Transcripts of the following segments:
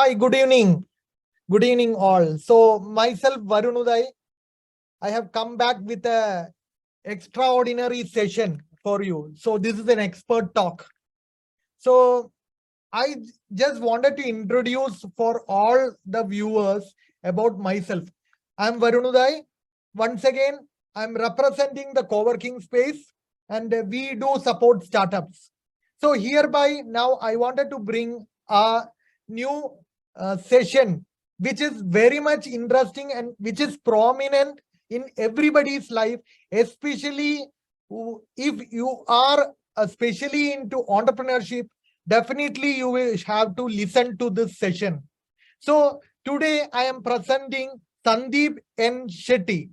Hi, good evening. Good evening, all. So, myself, Varun Uday, I have come back with a extraordinary session for you. So, this is an expert talk. So, I just wanted to introduce for all the viewers about myself. I'm Varun Uday. Once again, I'm representing the co-working space and we do support startups. So hereby now I wanted to bring a new session which is very much interesting and which is prominent in everybody's life, especially if you are especially into entrepreneurship. Definitely you will have to listen to this session. So today I am presenting Sandeep N. Setty.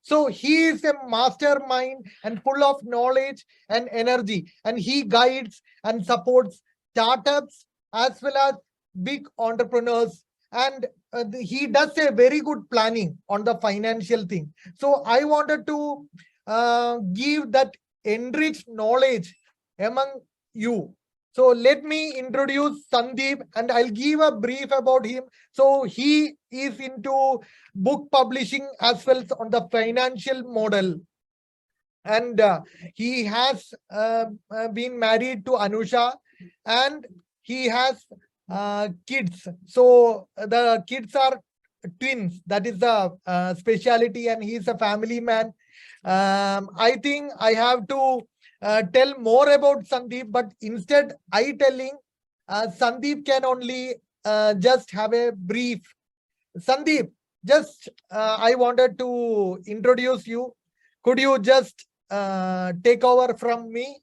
So he is a mastermind and full of knowledge and energy, and he guides and supports startups as well as big entrepreneurs. And he does a very good planning on the financial thing. So I wanted to give that enriched knowledge among you. So let me introduce Sandeep and I'll give a brief about him. So he is into book publishing as well as on the financial model. And he has been married to Anusha and he has kids. So the kids are twins. That is the speciality and he's a family man. I think I have to tell more about Sandeep, but instead I telling Sandeep can only just have a brief. Sandeep, just I wanted to introduce you. Could you just take over from me?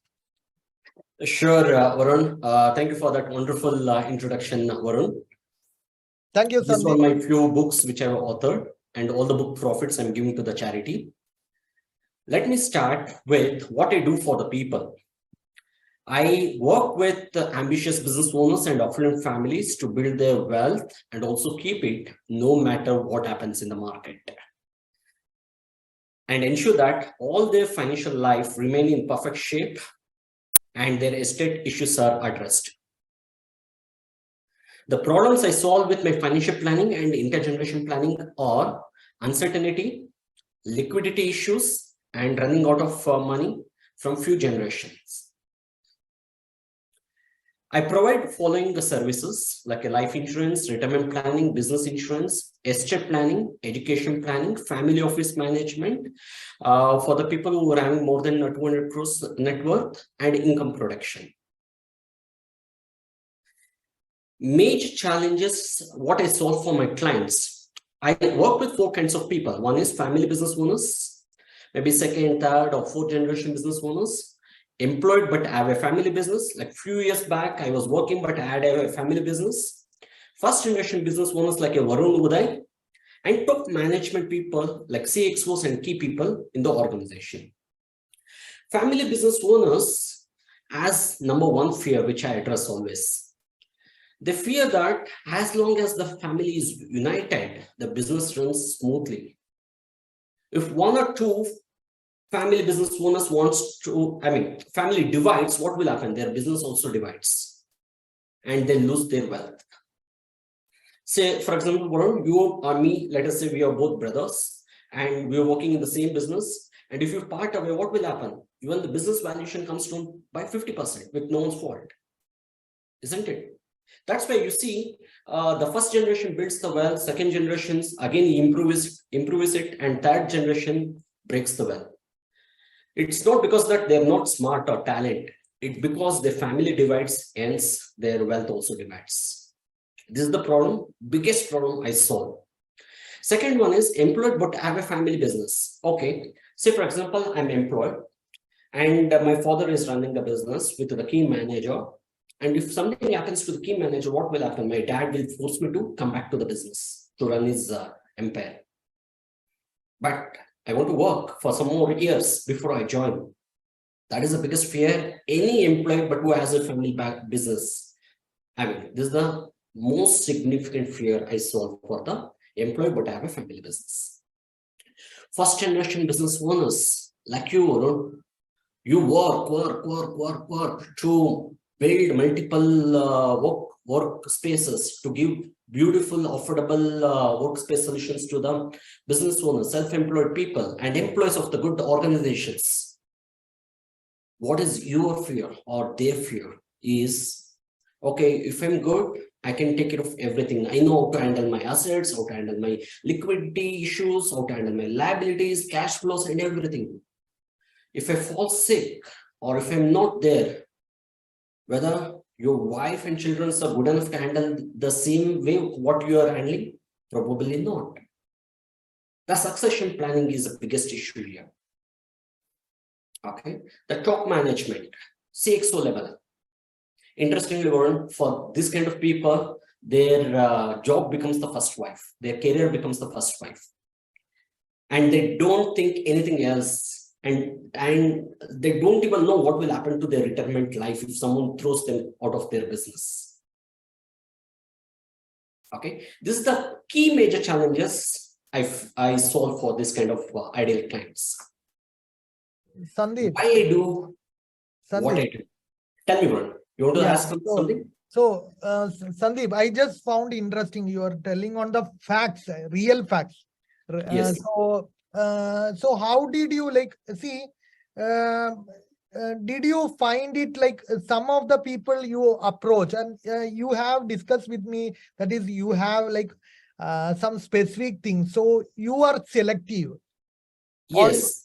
Sure, Varun. Thank you for that wonderful introduction, Varun. Thank you, These Sandeep. are my few books which I have authored, and all the book profits I'm giving to the charity. Let me start with what I do for the people. I work with ambitious business owners and affluent families to build their wealth and also keep it no matter what happens in the market, and ensure that all their financial life remain in perfect shape and their estate issues are addressed. The problems I solve with my financial planning and intergeneration planning are uncertainty, liquidity issues, and running out of money from few generations. I provide following the services like a life insurance, retirement planning, business insurance, estate planning, education planning, family office management for the people who are having more than 200 crores net worth, and income protection. Major challenges, what I solve for my clients. I work with four kinds of people. One is family business owners, maybe second, third, or fourth generation business owners. Employed but have a family business. Like few years back, I was working but I had a family business. First generation business owners like a Varun Uday, and top management people like CXOs and key people in the organization. Family business owners as number one fear, which I address always. They fear that as long as the family is united, the business runs smoothly. If one or two family business owners wants to, family divides, what will happen? Their business also divides and they lose their wealth. Say, for example, Varun, you or me, let us say we are both brothers and we are working in the same business. And if you part away, what will happen? Even the business valuation comes down by 50% with no one's fault, isn't it? That's why you see the first generation builds the wealth, second generations again improves it, and third generation breaks the wealth. It's not because that they're not smart or talent. It's because their family divides, hence their wealth also divides. This is the problem, biggest problem I solve. Second one is employed but have a family business. Okay, say for example, I'm employed and my father is running the business with the key manager. And if something happens to the key manager, what will happen? My dad will force me to come back to the business to run his empire. But I want to work for some more years before I join. That is the biggest fear any employee but who has a family back business. This is the most significant fear I solve for the employee but have a family business. First generation business owners like you, you work to build multiple workspaces, to give beautiful, affordable workspace solutions to the business owners, self-employed people, and employees of the good organizations. What is your fear or their fear is, okay, if I'm good, I can take care of everything. I know how to handle my assets, how to handle my liquidity issues, how to handle my liabilities, cash flows, and everything. If I fall sick or if I'm not there, whether your wife and children are good enough to handle the same way what you are handling, probably not. The succession planning is the biggest issue here. Okay, the top management, CXO level. Interestingly, Varun, for this kind of people, their job becomes the first wife, their career becomes the first wife, and they don't think anything else, and they don't even know what will happen to their retirement life if someone throws them out of their business. Okay, this is the key major challenges I solve for this kind of ideal clients. Sandeep. Why I do what I do? Tell me, Varun. You want to ask something? So, Sandeep, I just found interesting you are telling on the facts, real facts. Yes. So how did you see? Did you find it like some of the people you approach, and you have discussed with me, that is, you have some specific things, so you are selective. Yes.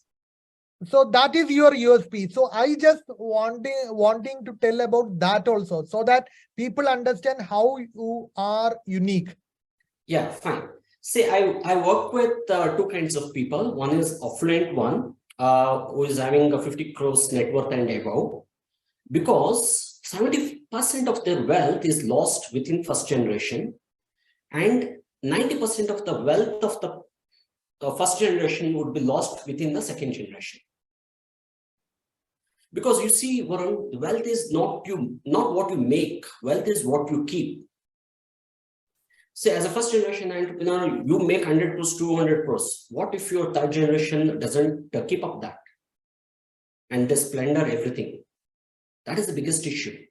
So that is your USP. So I just wanting to tell about that also, so that people understand how you are unique. Yeah, fine. See, I work with two kinds of people. One is affluent one, who is having a 50 crores net worth and above, because 70% of their wealth is lost within first generation, and 90% of the wealth of the first generation would be lost within the second generation. Because you see, Varun, wealth is not what you make. Wealth is what you keep. Say, as a first generation entrepreneur, you make 100 crores, 200 crores. What if your third generation doesn't keep up that and they splendor everything? That is the biggest issue.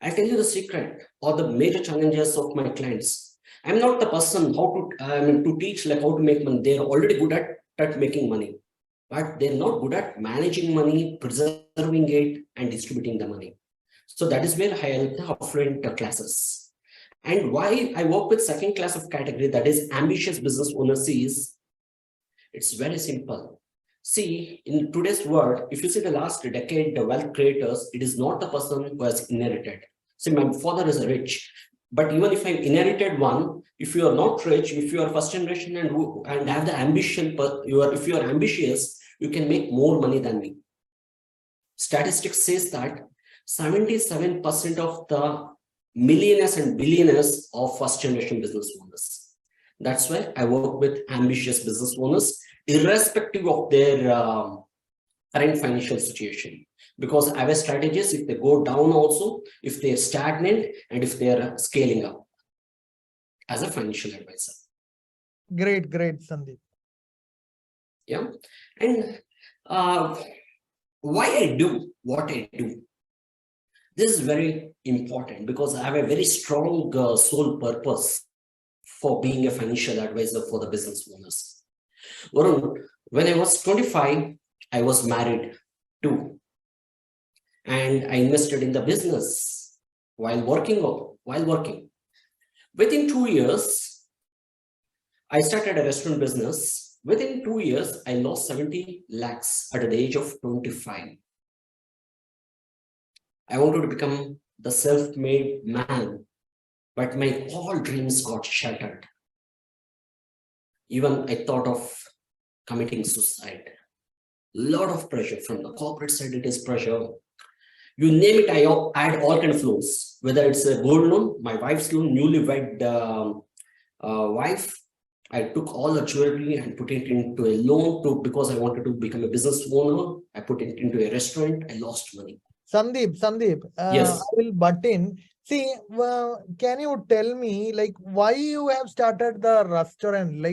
I tell you the secret or the major challenges of my clients. I'm not the person to teach like how to make money. They're already good at making money, but they're not good at managing money, preserving it, and distributing the money. So that is where I help the affluent classes. And why I work with second class of category, that is ambitious business owners, is it's very simple. See, in today's world, if you see the last decade, the wealth creators, it is not the person who has inherited. See, my father is rich, but even if I inherited one, if you are not rich, if you are first generation and have the ambition, if you are ambitious, you can make more money than me. Statistics says that 77% of the millionaires and billionaires are first generation business owners. That's why I work with ambitious business owners, irrespective of their current financial situation. Because I have strategies if they go down also, if they're stagnant, and if they're scaling up as a financial advisor. Great, Sandeep. Yeah. And why I do what I do? This is very important because I have a very strong sole purpose for being a financial advisor for the business owners. Varun, when I was 25, I was married too. And I invested in the business while working. Within 2 years, I started a restaurant business. Within 2 years, I lost 70 lakhs at the age of 25. I wanted to become the self-made man, but my all dreams got shattered. Even I thought of committing suicide. Lot of pressure from the corporate side, it is pressure. You name it, I had all kind of loans, whether it's a gold loan, my wife's loan, newlywed wife. I took all the jewelry and put it into a loan because I wanted to become a business owner. I put it into a restaurant. I lost money. Sandeep, yes. I will butt in. See, can you tell me why you have started the restaurant?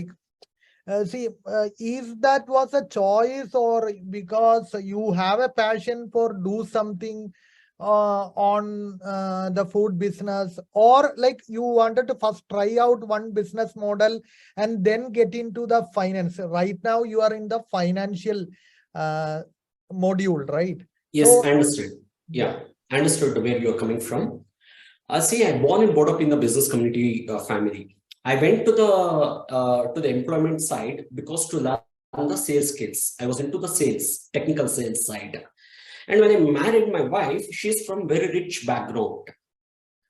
Is that was a choice, or because you have a passion for do something on the food business, or like you wanted to first try out one business model and then get into the finance? Right now you are in the financial module, right? Yes, So I understood. Yeah, I understood where you're coming from. See, I'm born and brought up in the business community family. I went to the employment side because to learn the sales skills. I was into the sales, technical sales side. And when I married my wife, she's from very rich background.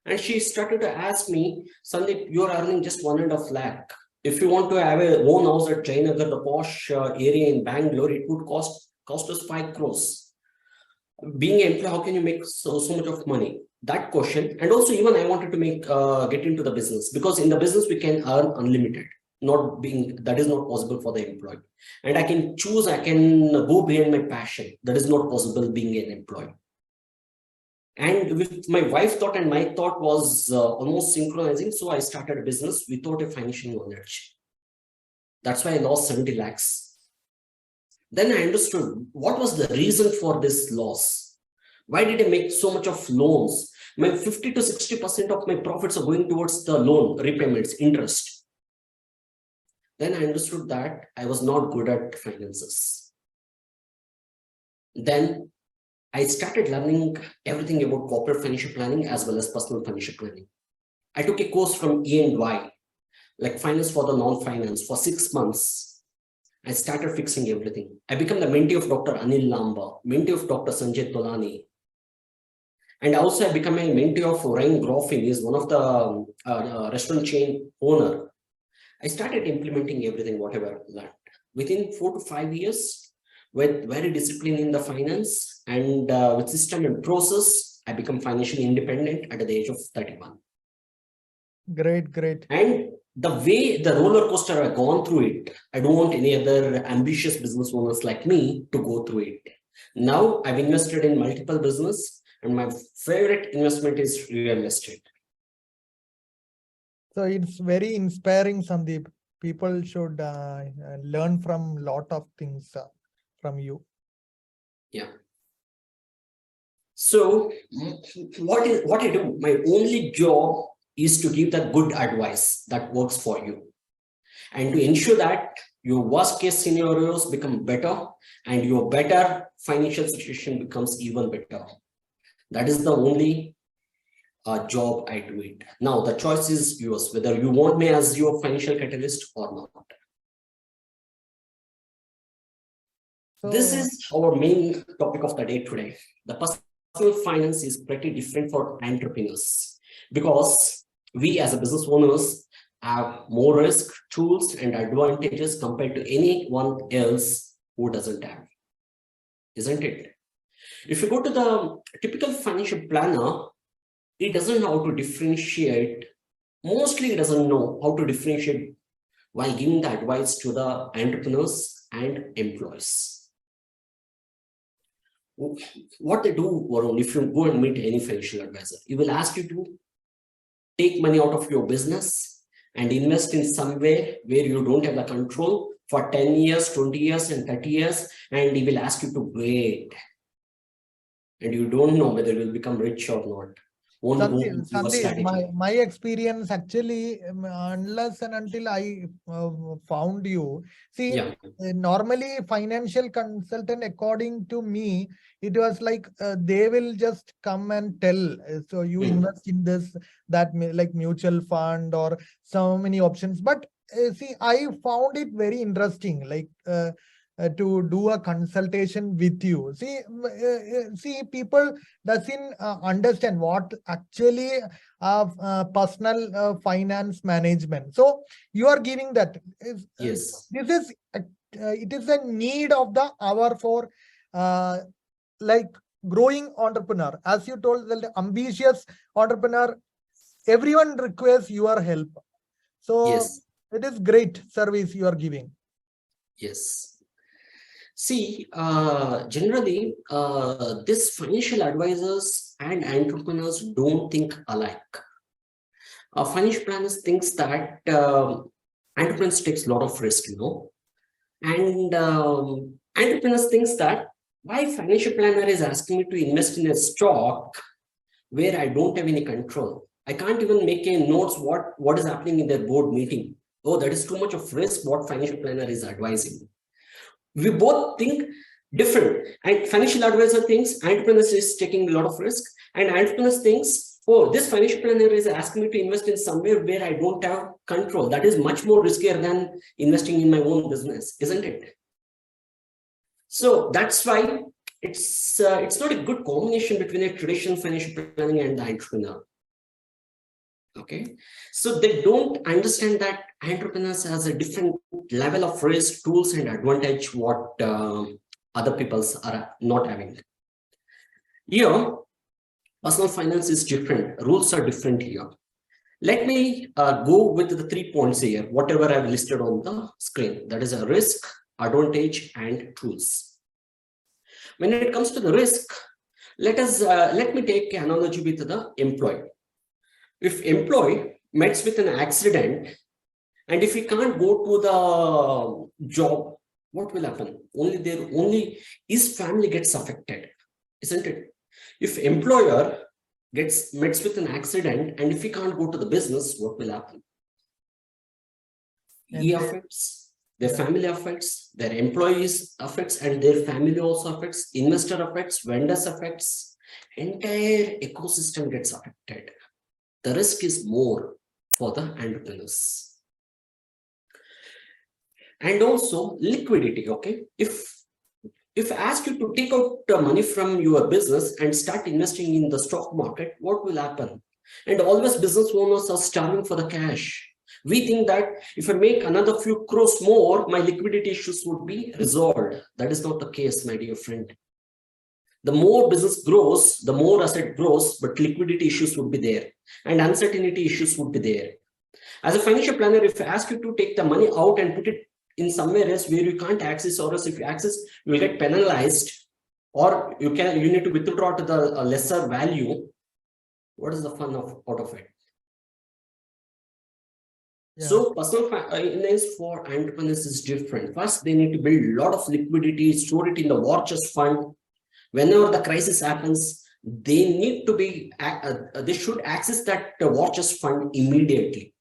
And she started to ask me, Sandeep, you're earning just 1.5 lakh. If you want to have a own house at Jayanagar, the posh area in Bangalore, it would cost us 5 crores. Being an employee, how can you make so much of money? That question. And also even I wanted to get into the business, because in the business we can earn unlimited. That is not possible for the employee. And I can choose, I can go behind my passion. That is not possible being an employee. And with my wife thought and my thought was almost synchronizing. So I started a business without a financial knowledge. That's why I lost 70 lakhs. Then I understood what was the reason for this loss. Why did I make so much of loans? My 50 to 60% of my profits are going towards the loan repayments, interest. Then I understood that I was not good at finances. Then I started learning everything about corporate financial planning as well as personal financial planning. I took a course from E&Y, like finance for the non-finance, for 6 months. I started fixing everything. I became the mentee of Dr. Anil Lamba, mentee of Dr. Sanjay Tolani. And also I became a mentee of Ryan Groffin, he is one of the restaurant chain owner. I started implementing everything, whatever I learned. Within 4 to 5 years, with very disciplined in the finance and with system and process, I become financially independent at the age of 31. Great. And the way the roller coaster I've gone through it, I don't want any other ambitious business owners like me to go through it. Now I've invested in multiple business, and my favorite investment is real estate. So it's very inspiring, Sandeep. People should learn from lot of things from you. Yeah. So what I do, my only job is to give the good advice that works for you, and to ensure that your worst case scenarios become better and your better financial situation becomes even better. That is the only job I do it. Now the choice is yours, whether you want me as your financial catalyst or not. So, this is our main topic of the day today. The personal finance is pretty different for entrepreneurs, because we as a business owners have more risk, tools, and advantages compared to anyone else who doesn't have. Isn't it? If you go to the typical financial planner, he doesn't know how to differentiate. Mostly he doesn't know how to differentiate while giving the advice to the entrepreneurs and employees. What they do, Varun, if you go and meet any financial advisor, he will ask you to take money out of your business and invest in somewhere where you don't have the control for 10 years, 20 years, and 30 years, and he will ask you to wait. And you don't know whether you will become rich or not. Sandeep, my experience actually, unless and until I found you, see, Yeah. normally financial consultant, according to me, it was like they will just come and tell. So you invest in this, that, like mutual fund or so many options. But see, I found it very interesting, like to do a consultation with you. See, people doesn't understand what actually personal finance management. So you are giving that. Yes. This is it is a need of the hour for like growing entrepreneur. As you told, the ambitious entrepreneur, everyone requires your help. So yes. It is great service you are giving. Yes. See, generally, these financial advisors and entrepreneurs don't think alike. Financial planners thinks that entrepreneurs takes a lot of risk, and entrepreneurs thinks that Why financial planner is asking me to invest in a stock where I don't have any control? I can't even make a notes what is happening in their board meeting. Oh, that is too much of risk what financial planner is advising. We both think different. And financial advisor thinks entrepreneurs is taking a lot of risk, and entrepreneurs thinks, oh, this financial planner is asking me to invest in somewhere where I don't have control. That is much more riskier than investing in my own business, isn't it? So that's why it's not a good combination between a traditional financial planning and the entrepreneur. Okay, so they don't understand that entrepreneurs has a different level of risk, tools, and advantage what other people's are not having. Here, personal finance is different. Rules are different here. Let me go with the 3 points here, whatever I've listed on the screen. That is a risk, advantage, and tools. When it comes to the risk, let me take an analogy with the employee. If employee meets with an accident, and if he can't go to the job, what will happen? Only his family gets affected, isn't it? If employer meets with an accident, and if he can't go to the business, what will happen? He affects, their family affects, their employees affects, and their family also affects, investor affects, vendors affects, entire ecosystem gets affected. The risk is more for the entrepreneurs. And also liquidity, okay? If I ask you to take out the money from your business and start investing in the stock market, what will happen? And always business owners are starving for the cash. We think that if I make another few crores more, my liquidity issues would be resolved. That is not the case, my dear friend. The more business grows, the more asset grows, but liquidity issues would be there and uncertainty issues would be there. As a financial planner, if I ask you to take the money out and put it in somewhere else where you can't access, or else if you access, you will get penalized, or you need to withdraw to the lesser value. What is the fun out of it? Yeah. So personal finance for entrepreneurs is different. First, they need to build a lot of liquidity, store it in the war chest fund. Whenever the crisis happens, they need to be, they should access that war chest fund immediately.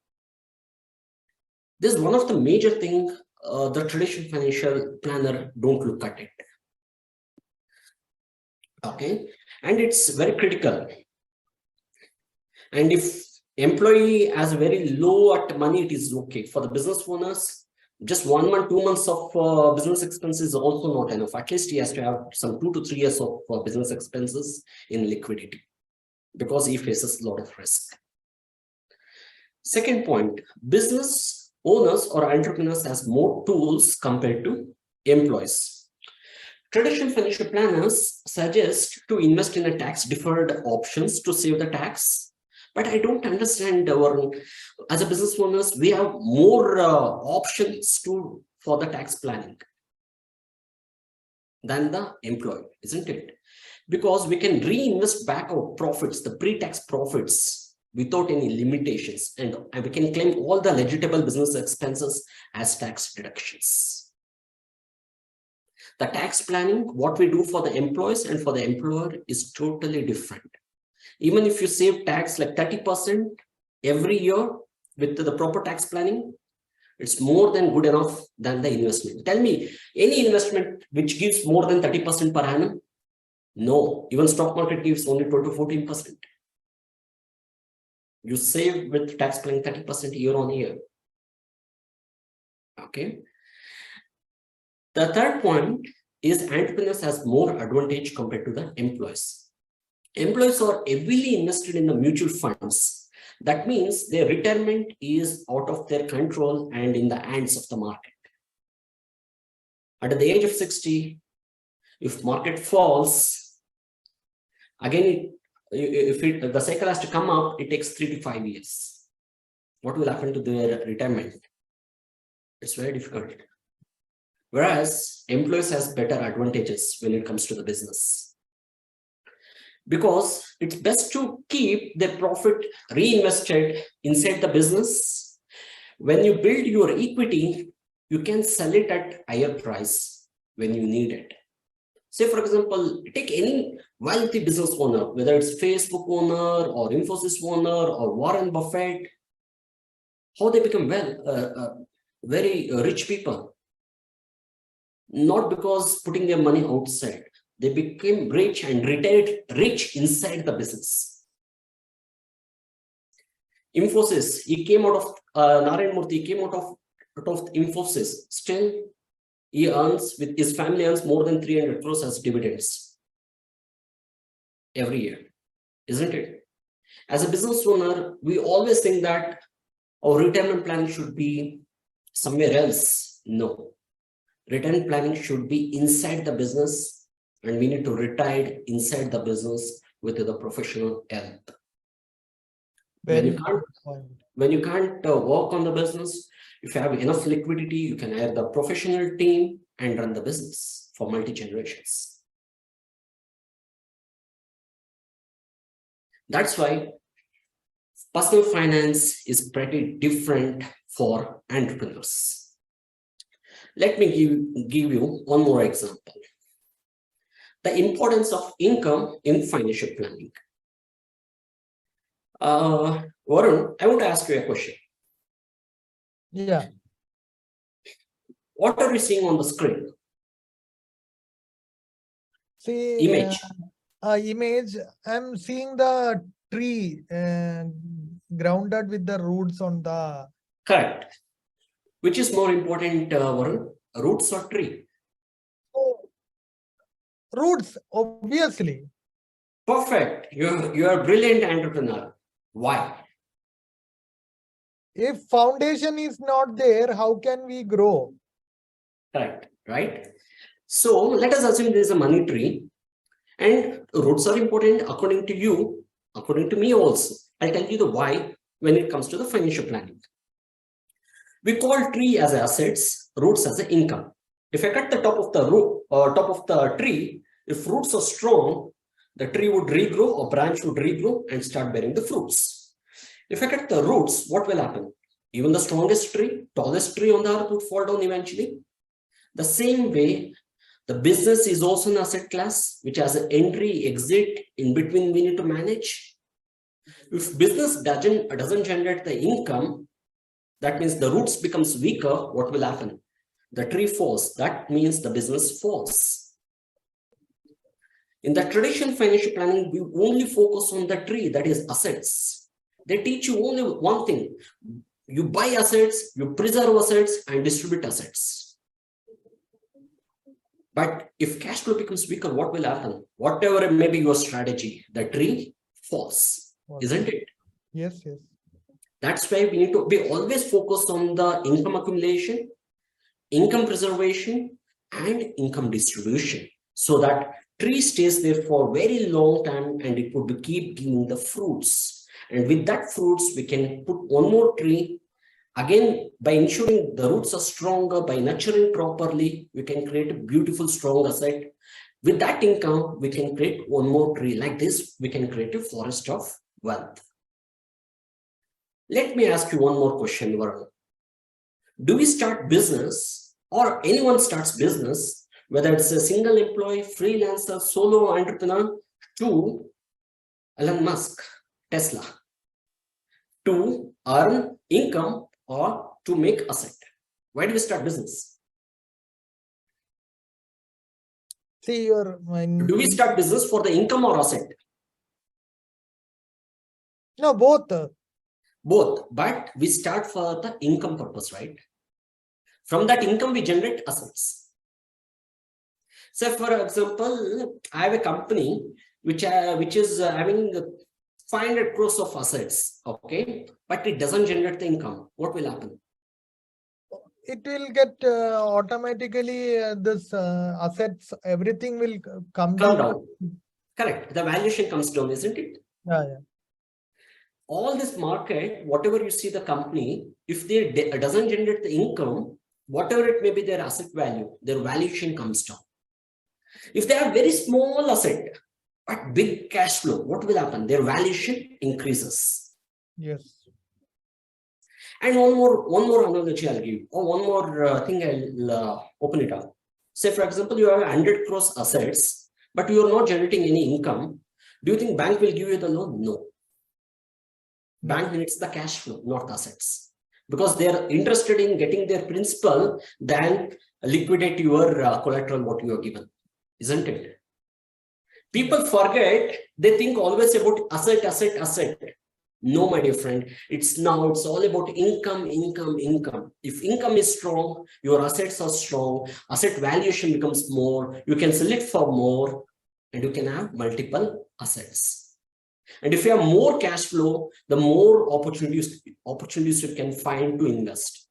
This is one of the major things the traditional financial planner don't look at it. Okay, and it's very critical. And if employee has very low at money, it is okay. For the business owners, just 1 month, 2 months of business expenses is also not enough. At least he has to have some 2 to 3 years of business expenses in liquidity, because he faces a lot of risk. Second point, business owners or entrepreneurs has more tools compared to employees. Traditional financial planners suggest to invest in a tax deferred options to save the tax. But I don't understand, as a business owners, we have more options for the tax planning than the employee, isn't it? Because we can reinvest back our profits, the pre-tax profits, without any limitations, and we can claim all the legitimate business expenses as tax deductions. The tax planning, what we do for the employees and for the employer, is totally different. Even if you save tax like 30% every year with the proper tax planning, it's more than good enough than the investment. Tell me, any investment which gives more than 30% per annum? No, even stock market gives only 12 to 14%. You save with tax planning 30% year on year. Okay. The third point is entrepreneurs has more advantage compared to the employees. Employees are heavily invested in the mutual funds. That means their retirement is out of their control and in the hands of the market. At the age of 60, if market falls, again, the cycle has to come up, it takes 3 to 5 years. What will happen to their retirement? It's very difficult. Whereas employees has better advantages when it comes to the business. Because it's best to keep the profit reinvested inside the business. When you build your equity, you can sell it at higher price when you need it. Say, for example, take any wealthy business owner, whether it's Facebook owner or Infosys owner or Warren Buffett, how they become very rich people. Not because putting their money outside. They became rich and retired rich inside the business. Infosys, he came out of Narayan Murthy, he came out of Infosys. Still, he earns, with his family earns more than 300 crores as dividends every year, isn't it? As a business owner, we always think that our retirement planning should be somewhere else. No. Retirement planning should be inside the business, and we need to retire inside the business with the professional help. When you can't work on the business, if you have enough liquidity, you can hire the professional team and run the business for multi-generations. That's why personal finance is pretty different for entrepreneurs. Let me give you one more example. The importance of income in financial planning. Varun, I want to ask you a question. Yeah. What are you seeing on the screen? See, Image. Image. I'm seeing the tree grounded with the roots on the. Correct. Which is more important, Varun? Roots or tree? Oh, roots, obviously. Perfect. You're a brilliant entrepreneur. Why? If foundation is not there, how can we grow? Correct. Right. So let us assume there is a money tree, and roots are important according to you, according to me also. I'll tell you the why when it comes to the financial planning. We call tree as assets, roots as an income. If I cut the top of the root or top of the tree, if roots are strong, the tree would regrow or branch would regrow and start bearing the fruits. If I cut the roots, what will happen? Even the strongest tree, tallest tree on the earth would fall down eventually. The same way, the business is also an asset class, which has an entry, exit, in between we need to manage. If business doesn't generate the income, that means the roots becomes weaker. What will happen? The tree falls. That means the business falls. In the traditional financial planning, we only focus on the tree, that is assets. They teach you only one thing. You buy assets, you preserve assets, and distribute assets. But if cash flow becomes weaker, what will happen? Whatever may be your strategy, the tree falls, isn't it? Yes, yes. That's why we need to be always focused on the income accumulation, income preservation, and income distribution, so that tree stays there for a very long time and it would keep giving the fruits. And with that fruits, we can put one more tree. Again, by ensuring the roots are stronger, by nurturing properly, we can create a beautiful, strong asset. With that income, we can create one more tree. Like this, we can create a forest of wealth. Let me ask you one more question, Varun. Do we start business, or anyone starts business, whether it's a single employee, freelancer, solo entrepreneur, to Elon Musk, Tesla, to earn income or to make asset? Why do we start business? See, Do we start business for the income or asset? No, both. Both, but we start for the income purpose, right? From that income, we generate assets. So, for example, I have a company which is having 500 crores of assets, okay, but it doesn't generate the income. What will happen? It will get automatically this assets, everything will come down. Correct. The valuation comes down, isn't it? Yeah, yeah. All this market, whatever you see the company, if they doesn't generate the income, whatever it may be their asset value, their valuation comes down. If they have very small asset but big cash flow, what will happen? Their valuation increases. Yes. And one more analogy I'll give, or one more thing I'll open it up. Say, for example, you have 100 crores assets, but you are not generating any income. Do you think bank will give you the loan? No. Bank needs the cash flow, not the assets, because they are interested in getting their principal than liquidate your collateral what you are given, isn't it? People forget, they think always about asset. No, my dear friend, it's all about income. If income is strong, your assets are strong, asset valuation becomes more, you can sell it for more, and you can have multiple assets. And if you have more cash flow, the more opportunities you can find to invest.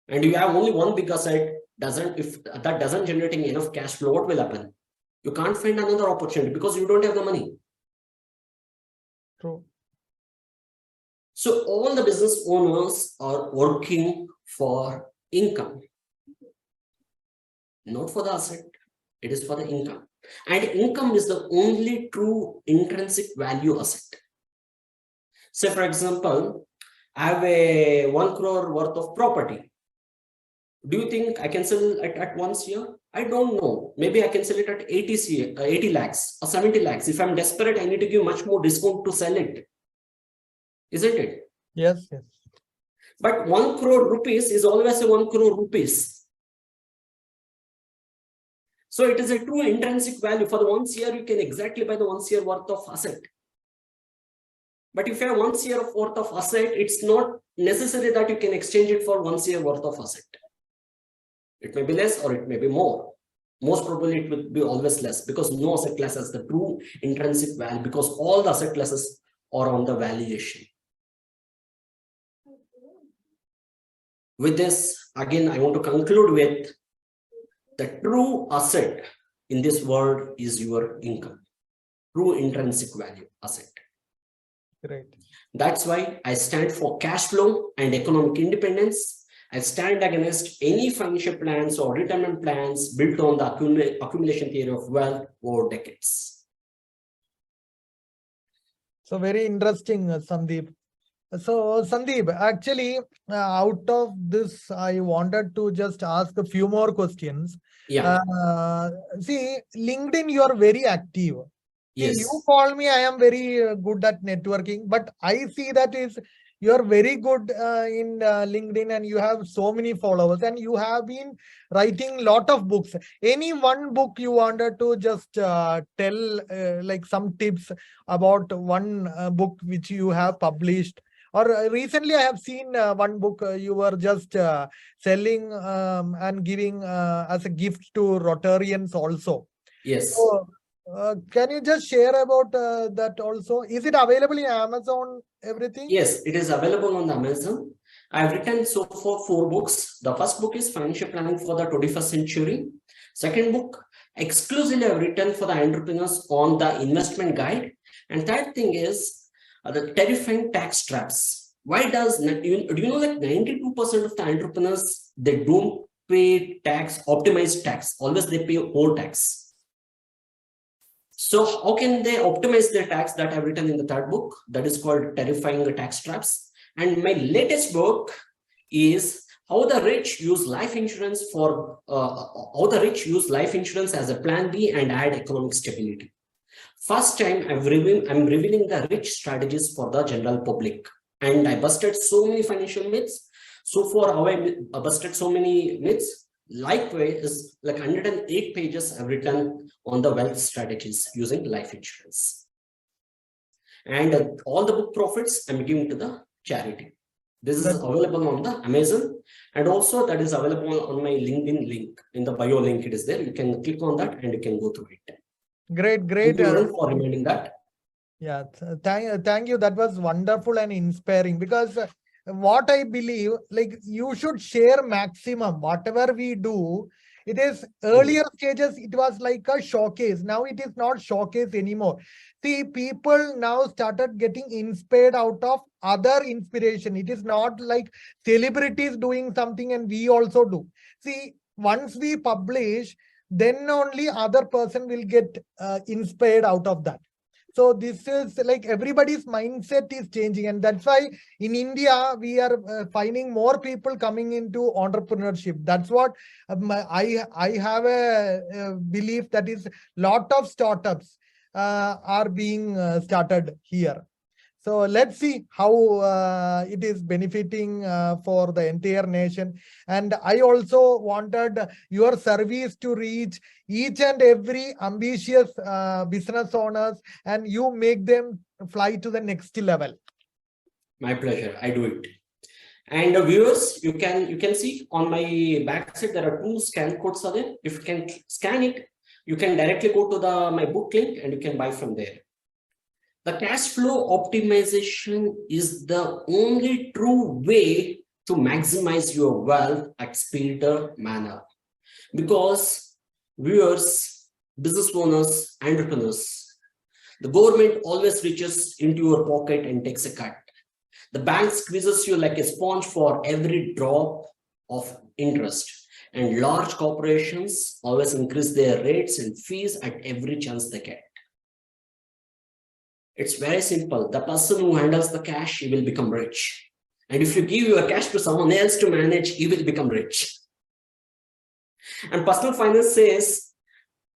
And you have only one big asset, if that doesn't generating enough cash flow, what will happen? You can't find another opportunity because you don't have the money. True. So all the business owners are working for income, not for the asset. It is for the income. And income is the only true intrinsic value asset. Say, for example, I have a 1 crore worth of property. Do you think I can sell it at once year? I don't know. Maybe I can sell it at 80 lakhs or 70 lakhs. If I'm desperate, I need to give much more discount to sell it. Isn't it? Yes. But 1 crore rupees is always a 1 crore rupees. So it is a true intrinsic value. For the 1 year, you can exactly buy the 1 year worth of asset. But if you have 1 year worth of asset, it's not necessary that you can exchange it for 1 year worth of asset. It may be less or it may be more. Most probably it will be always less, because no asset class has the true intrinsic value, because all the asset classes are on the valuation. With this, again, I want to conclude with the true asset in this world is your income, true intrinsic value asset. Great. That's why I stand for cash flow and economic independence. I stand against any financial plans or retirement plans built on the accumulation theory of wealth over decades. So very interesting, Sandeep. So Sandeep, actually, out of this, I wanted to just ask a few more questions. Yeah. See, LinkedIn, you are very active. Yes. See, you call me, I am very good at networking, but I see that you are very good in LinkedIn, and you have so many followers, and you have been writing lot of books. Any one book you wanted to just tell, like some tips about one book which you have published? Or recently I have seen one book you were just selling and giving as a gift to Rotarians also. Yes. So, can you just share about that also? Is it available in Amazon, everything? Yes, it is available on Amazon. I've written so far 4 books. The first book is Financial Planning for the 21st Century. Second book, exclusively I've written for the entrepreneurs on the investment guide. And third thing is the terrifying tax traps. Why do you know that 92% of the entrepreneurs, they don't pay tax, optimized tax, always they pay more tax. So how can they optimize their tax? That I've written in the third book, that is called Terrifying Tax Traps. And my latest book is how the rich use life insurance as a plan B and add economic stability. First time I'm revealing the rich strategies for the general public, and I busted so many financial myths. So far, how I busted so many myths, likewise, is like 108 pages I've written on the wealth strategies using life insurance. And all the book profits I'm giving to the charity. This is available on the Amazon, and also that is available on my LinkedIn link. In the bio link, it is there. You can click on that and you can go through it. Great. Thank you, Varun, for reminding that. Yeah, thank you. That was wonderful and inspiring, because what I believe, like, you should share maximum. Whatever we do, it is earlier stages, it was like a showcase. Now it is not showcase anymore. See, people now started getting inspired out of other inspiration. It is not like celebrities doing something and we also do. See, once we publish, then only other person will get inspired out of that. So this is like everybody's mindset is changing, and that's why in India we are finding more people coming into entrepreneurship. That's what I have a belief that is lot of startups are being started here. So let's see how it is benefiting for the entire nation. And I also wanted your service to reach each and every ambitious business owners, and you make them fly to the next level. My pleasure. I do it. And viewers, you can see on my backside there are 2 scan codes are there. If you can scan it, you can directly go to my book link and you can buy from there. The cash flow optimization is the only true way to maximize your wealth at speedier manner. Because viewers, business owners, entrepreneurs, the government always reaches into your pocket and takes a cut. The bank squeezes you like a sponge for every drop of interest. And large corporations always increase their rates and fees at every chance they get. It's very simple. The person who handles the cash, he will become rich. And if you give your cash to someone else to manage, he will become rich. And personal finance says,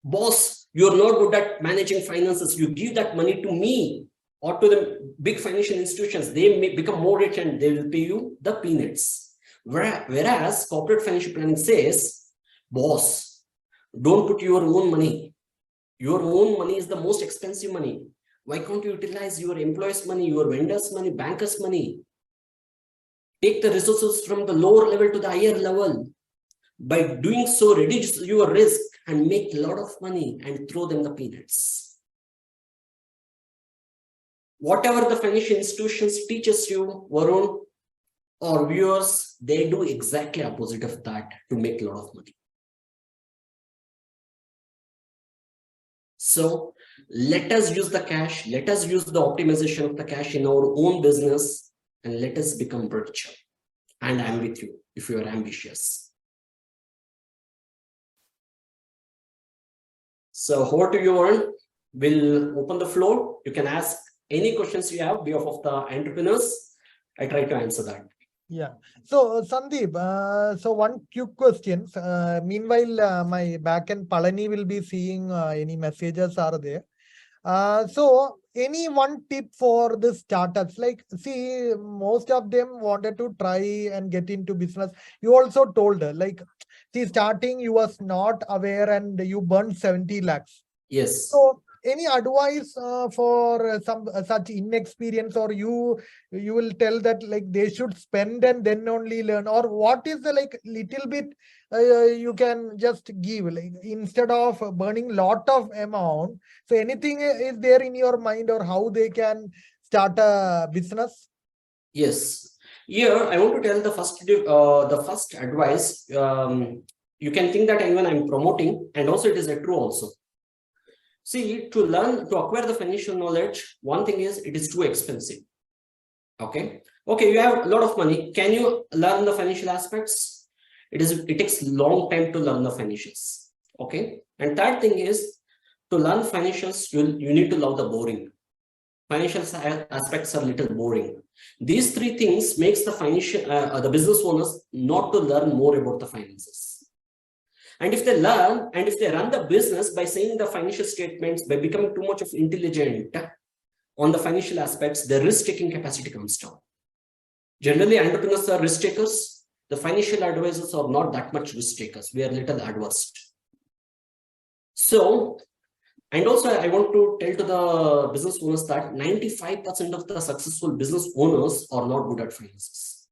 boss, you're not good at managing finances. You give that money to me or to the big financial institutions. They may become more rich and they will pay you the peanuts. Whereas corporate financial planning says, boss, don't put your own money. Your own money is the most expensive money. Why can't you utilize your employees' money, your vendors' money, bankers' money? Take the resources from the lower level to the higher level. By doing so, reduce your risk and make a lot of money and throw them the peanuts. Whatever the financial institutions teaches you, Varun or viewers, they do exactly opposite of that to make a lot of money. So let us use the cash, let us use the optimization of the cash in our own business, and let us become richer. And I'm with you if you are ambitious. So over to you, Varun. We'll open the floor. You can ask any questions you have on behalf of the entrepreneurs. I try to answer that. Yeah. So Sandeep, so one quick question. Meanwhile, my backend Palani will be seeing any messages are there. So any one tip for the startups? Like, see, most of them wanted to try and get into business. You also told her, like, see, starting you was not aware and you burned 70 lakhs. Yes. So any advice for some such inexperience, or you will tell that like they should spend and then only learn, or what is the like little bit you can just give, like instead of burning lot of amount? So anything is there in your mind, or how they can start a business? Yes. Here I want to tell the first advice. You can think that even I'm promoting, and also it is a true also. See, to acquire the financial knowledge, one thing is it is too expensive. Okay, you have a lot of money. Can you learn the financial aspects? It takes long time to learn the financials. Okay, and third thing is to learn financials, you need to love the boring. Financial aspects are little boring. These 3 things makes the the business owners not to learn more about the finances. And if they learn and if they run the business by saying the financial statements, by becoming too much of intelligent on the financial aspects, the risk-taking capacity comes down. Generally, entrepreneurs are risk takers. The financial advisors are not that much risk takers. We are little adverse. So, and also I want to tell to the business owners that 95% of the successful business owners are not good at finances.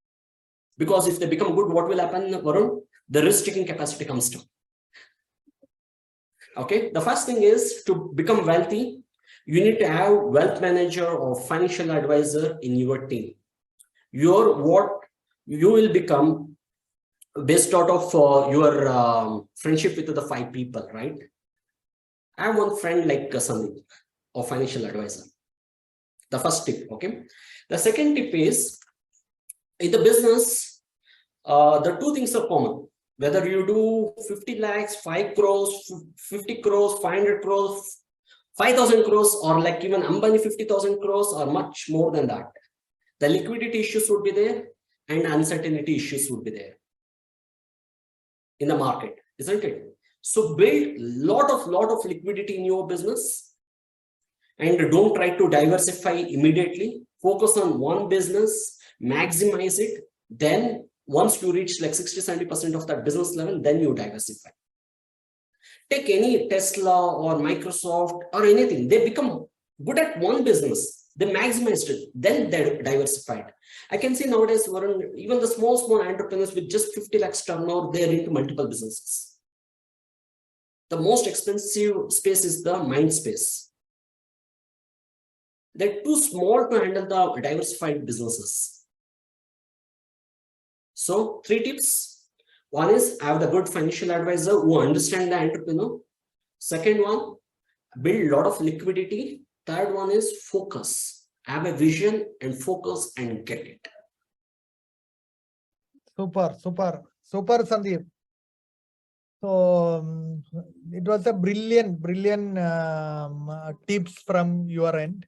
Because if they become good, what will happen, Varun? The risk-taking capacity comes down. Okay, the first thing is to become wealthy, you need to have wealth manager or financial advisor in your team. What you will become based out of your friendship with the 5 people, right? I have one friend like Sandeep, or financial advisor. The first tip, okay? The second tip is, in the business, the 2 things are common. Whether you do 50 lakhs, 5 crores, 50 crores, 500 crores, 5,000 crores or like even Ambani 50,000 crores or much more than that. The liquidity issues would be there and uncertainty issues would be there in the market, isn't it? So build lot of liquidity in your business and don't try to diversify immediately. Focus on one business, maximize it. Then once you reach like 60-70% of that business level, then you diversify. Take any Tesla or Microsoft or anything. They become good at one business. They maximized it. Then they diversified. I can see nowadays, Varun, even the small entrepreneurs with just 50 lakhs turnover, they're into multiple businesses. The most expensive space is the mind space. They're too small to handle the diversified businesses. So 3 tips. One is have the good financial advisor who understand the entrepreneur. Second one, build a lot of liquidity. Third one is focus. Have a vision and focus and get it. Super, Sandeep. So it was a brilliant tips from your end.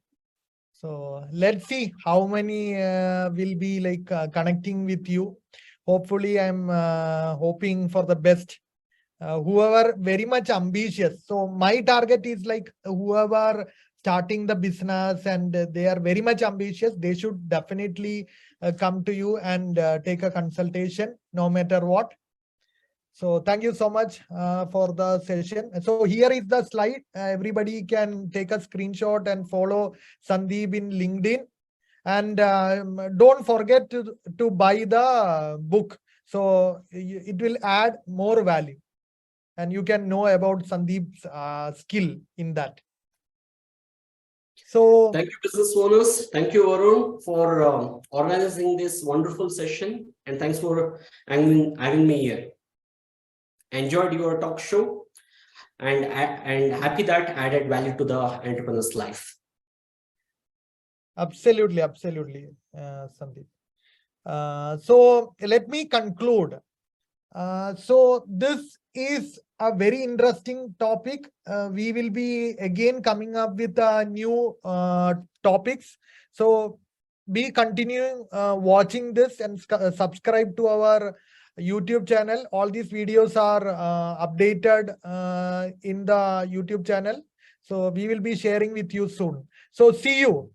So let's see how many will be like connecting with you. Hopefully, I'm hoping for the best. Whoever very much ambitious. So my target is like whoever starting the business and they are very much ambitious, they should definitely come to you and take a consultation no matter what. So thank you so much for the session. So here is the slide. Everybody can take a screenshot and follow Sandeep in LinkedIn. And don't forget to buy the book. So it will add more value. And you can know about Sandeep's skill in that. So thank you, business owners. Thank you, Varun, for organizing this wonderful session. And thanks for having me here. Enjoyed your talk show and happy that added value to the entrepreneur's life. Absolutely, Sandeep. So let me conclude. So this is a very interesting topic. We will be again coming up with new topics. So be continuing watching this and subscribe to our YouTube channel. All these videos are updated in the YouTube channel. So we will be sharing with you soon. So see you.